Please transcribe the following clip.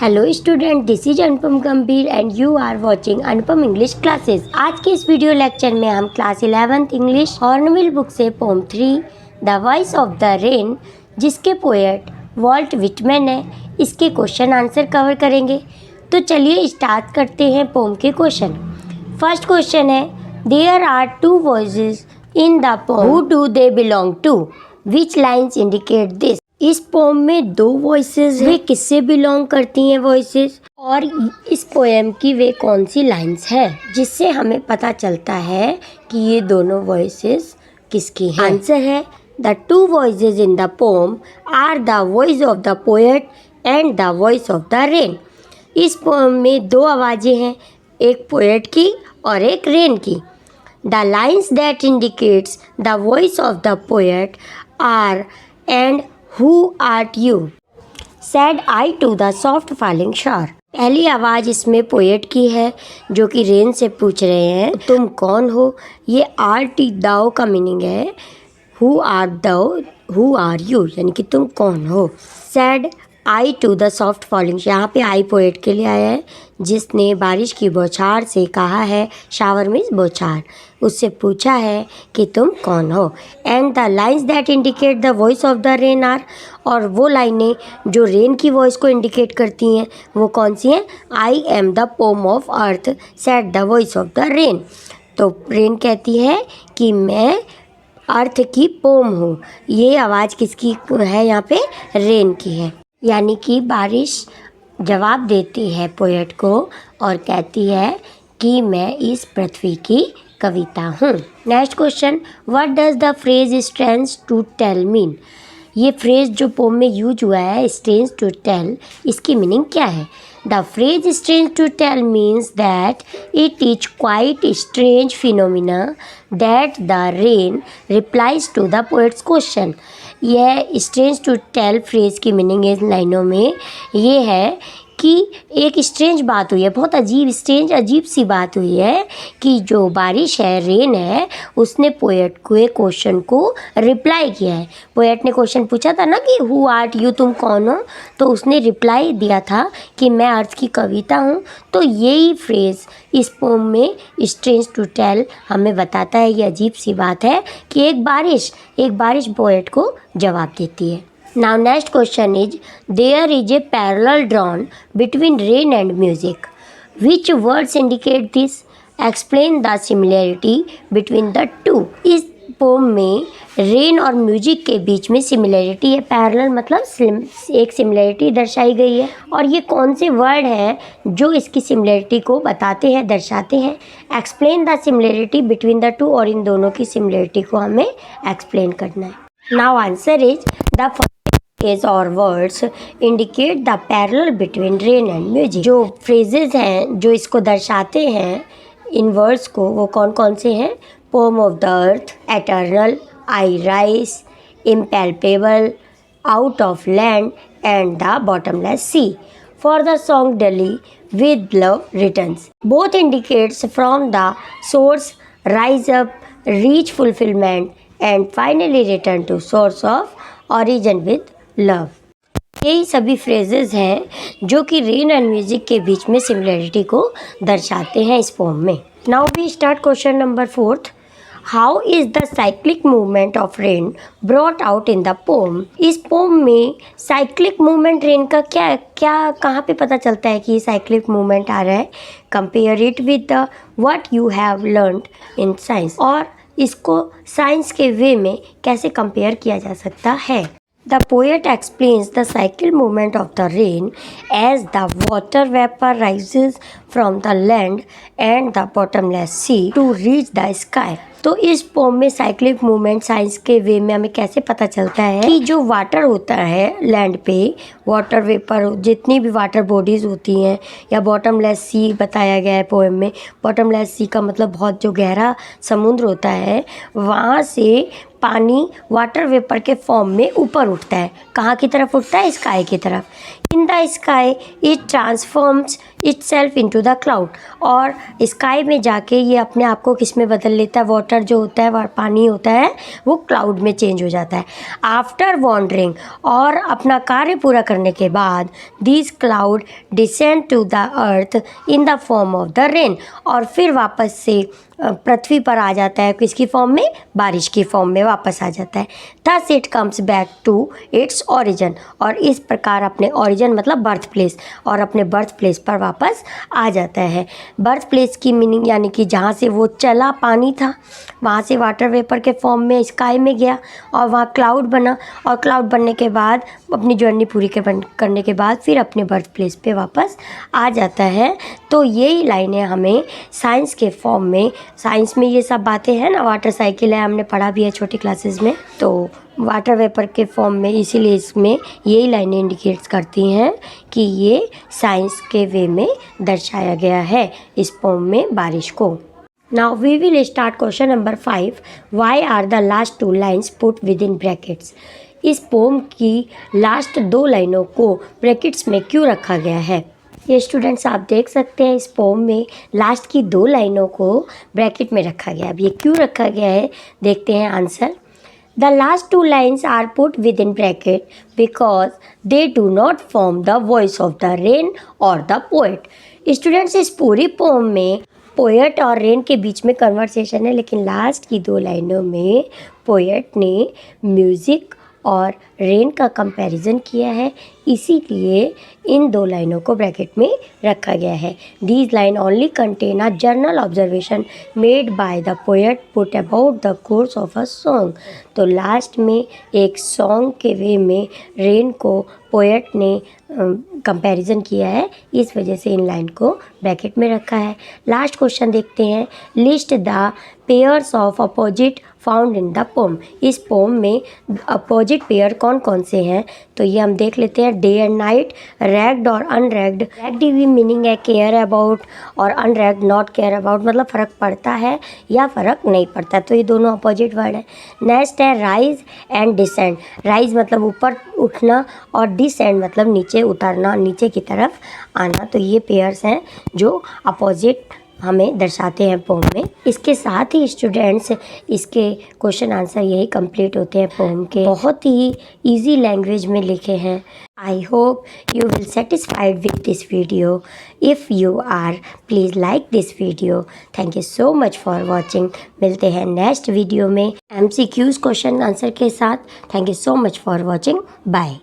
Hello student, this is Anupam Gambhir and you are watching Anupam English classes. आज के इस video lecture में हम class 11th English Hornbill book से poem 3 the voice of the rain, जिसके poet Walt Whitman है, इसके क्वेश्चन आंसर कवर करेंगे। तो चलिए स्टार्ट करते हैं पोम के क्वेश्चन। फर्स्ट क्वेश्चन है, there are two voices in the poem, who do they belong to, which lines indicate this. इस पोम में दो वॉइसेस हैं, वे किससे बिलोंग करती हैं वॉइसेस, और इस पोएम की वे कौन सी लाइन्स है, जिससे हमें पता चलता है कि ये दोनों वॉइसेस किसकी हैं। आंसर है, the two voices in the poem are the voice of the poet and the voice of the rain. इस पोम में दो आवाज़ें हैं, एक पोएट की और एक रेन की। The lines that indicates the voice of the poet are and Who art you? Said I to the soft falling shore. पहली आवाज़ इसमें पोएट की है, जो कि रेन से पूछ रहे हैं तुम कौन हो। ये आर्ट दाओ का मीनिंग है, who are thou, who are you, यानी कि तुम कौन हो। Said I to the soft falling, यहाँ पे आई पोएट के लिए आया है, जिसने बारिश की बौछार से कहा है, शावर मीन्स बौछार, उससे पूछा है कि तुम कौन हो। And the lines that indicate the voice of the rain are, और वो लाइनें जो रेन की वॉइस को इंडिकेट करती हैं वो कौन सी हैं। I am the pome of earth said the voice of the rain. तो रेन कहती है कि मैं अर्थ की पोम हूँ। ये आवाज़ किसकी है, यहाँ पे रेन की है। यानी कि बारिश जवाब देती है पोएट को और कहती है कि मैं इस पृथ्वी की कविता हूँ। Next question, what does the phrase strange to tell mean. ये फ्रेज जो पोम में यूज हुआ है, स्ट्रेंज टू टेल, इसकी मीनिंग क्या है। The phrase strange to tell means that it is quite strange phenomena that the rain replies to the poet's question. यह strange to tell phrase की meaning इन लाइनों में ये है कि एक स्ट्रेंज बात हुई है, बहुत अजीब सी बात हुई है कि जो बारिश है, रेन है, उसने पोएट के क्वेश्चन को रिप्लाई किया है। पोएट ने क्वेश्चन पूछा था ना कि हु आर्ट यू, तुम कौन हो, तो उसने रिप्लाई दिया था कि मैं अर्थ की कविता हूँ। तो यही फ्रेज इस पोम में स्ट्रेंज टू टेल हमें बताता है, ये अजीब सी बात है कि एक बारिश पोएट को जवाब देती है। Now next question is, there is a parallel drawn between rain and music. Which words indicate this? Explain the similarity between the two. इस पोम में रेन और म्यूजिक के बीच में सिमिलैरिटी है। पैरेलल मतलब एक सिमिलैरिटी दर्शाई गई है, और ये कौन से वर्ड हैं जो इसकी सिमिलैरिटी को बताते हैं, दर्शाते हैं। Explain the similarity between the two, और इन दोनों की सिमिलैरिटी को हमें एक्सप्लेन करना है। Now answer is the phrase और words indicate the parallel between rain and music. जो फ्रेजेस हैं जो इसको दर्शाते हैं, इन वर्ड्स को, वो कौन कौन से हैं। Poem of the earth, eternal, I rise, impalpable, out of land and the bottomless sea. For the song daily with love returns, both indicates from the source, rise up, reach fulfilment and finally return to source of origin with love. यही सभी phrases हैं जो कि rain and music के बीच में similarity को दर्शाते हैं इस पोम में। Now we start question number 4। How is the cyclic movement of rain brought out in the poem. इस पोम में साइक्लिक मूवमेंट रेन का क्या कहाँ पे पता चलता है कि साइक्लिक मूवमेंट आ रहा है। Compare it with the what you have learned in science, और इसको साइंस के वे में कैसे कंपेयर किया जा सकता है। The poet explains the cycle movement of the rain as the water vapor rises from the land and the bottomless sea to reach the sky. तो इस पोम में साइक्लिक मूवमेंट साइंस के वे में हमें कैसे पता चलता है कि जो वाटर होता है लैंड पे, वाटर वेपर, जितनी भी वाटर बॉडीज़ होती हैं, या बॉटमलेस सी बताया गया है पोएम में। बॉटमलेस सी का मतलब बहुत जो गहरा समुद्र होता है, वहाँ से पानी वाटर वेपर के फॉर्म में ऊपर उठता है। कहाँ की तरफ उठता है? स्काई की तरफ। In the sky it transforms itself into the cloud. और स्काई में जाके ये अपने आप को किस में बदल लेता है? वाटर जो होता है, पानी होता है, वो क्लाउड में चेंज हो जाता है। आफ्टर वॉन्डरिंग, और अपना कार्य पूरा करने के बाद, this cloud descend to the earth in the form of the rain. और फिर वापस से पृथ्वी पर आ जाता है। किसकी फॉर्म में? बारिश की फॉर्म में वापस आ जाता है। Thus it comes back to its origin. और इस प्रकार अपने ओरिजिन मतलब बर्थ प्लेस, और अपने बर्थ प्लेस पर वापस आ जाता है। बर्थ प्लेस की मीनिंग यानी कि जहाँ से वो चला पानी था, वहाँ से वाटर वेपर के फॉर्म में स्काई में गया और वहाँ क्लाउड बना, और क्लाउड बनने के बाद अपनी जर्नी पूरी करने के बाद फिर अपने बर्थ प्लेस पे वापस आ जाता है। तो यही लाइनें हमें साइंस के फॉर्म में, साइंस में ये सब बातें हैं ना, वाटर साइकिल है, हमने पढ़ा भी है छोटी क्लासेस में, तो वाटर वेपर के फॉर्म में, इसीलिए इसमें यही लाइनें इंडिकेट्स करती हैं कि ये साइंस के वे में दर्शाया गया है इस पोम में बारिश को। Now we will start question number 5। Why are the last 2 lines put within brackets? इस पोम की लास्ट 2 लाइनों को ब्रैकेट्स में क्यों रखा गया है? ये स्टूडेंट्स आप देख सकते हैं, इस पोम में लास्ट की 2 लाइनों को ब्रैकेट में रखा गया है। अब ये क्यों रखा गया है, देखते हैं answer. The last 2 lines are put within bracket because they do not form the voice of the rain or the poet. Students, इस पूरी पोम में पोएट और रेन के बीच में कन्वर्सेशन है, लेकिन लास्ट की 2 लाइनों में पोएट ने म्यूज़िक और रेन का कंपैरिजन किया है, इसीलिए इन 2 लाइनों को ब्रैकेट में रखा गया है। These line only contain a journal observation made by the poet put about the course of a song. तो लास्ट में एक सॉन्ग के वे में रेन को पोएट ने कंपैरिजन किया है, इस वजह से इन लाइन को ब्रैकेट में रखा है। लास्ट क्वेश्चन देखते हैं। List the pairs of opposite found in the poem. इस पोम में अपोजिट पेयर कौन कौन से हैं? तो ये हम देख लेते हैं। डे एंड नाइट, रैग्ड और अनरैग्ड। रैग्ड भी मीनिंग है केयर अबाउट, और अनरैग्ड नॉट केयर अबाउट, मतलब फ़र्क पड़ता है या फ़र्क नहीं पड़ता। तो ये दोनों अपोजिट वर्ड है। नेक्स्ट है राइज एंड डिसेंड। राइज मतलब ऊपर उठना, और डिसेंड मतलब नीचे उतरना, नीचे की तरफ आना। तो ये पेयर्स हैं जो अपोजिट हमें दर्शाते हैं पोम में। इसके साथ ही स्टूडेंट्स इसके क्वेश्चन आंसर यही कंप्लीट होते हैं पोम के। बहुत ही इजी लैंग्वेज में लिखे हैं। I hope you will satisfied with this video. If you are, please like this video. Thank you so much for watching. मिलते हैं नेक्स्ट वीडियो में MCQs क्वेश्चन आंसर के साथ। Thank you so much for watching. Bye.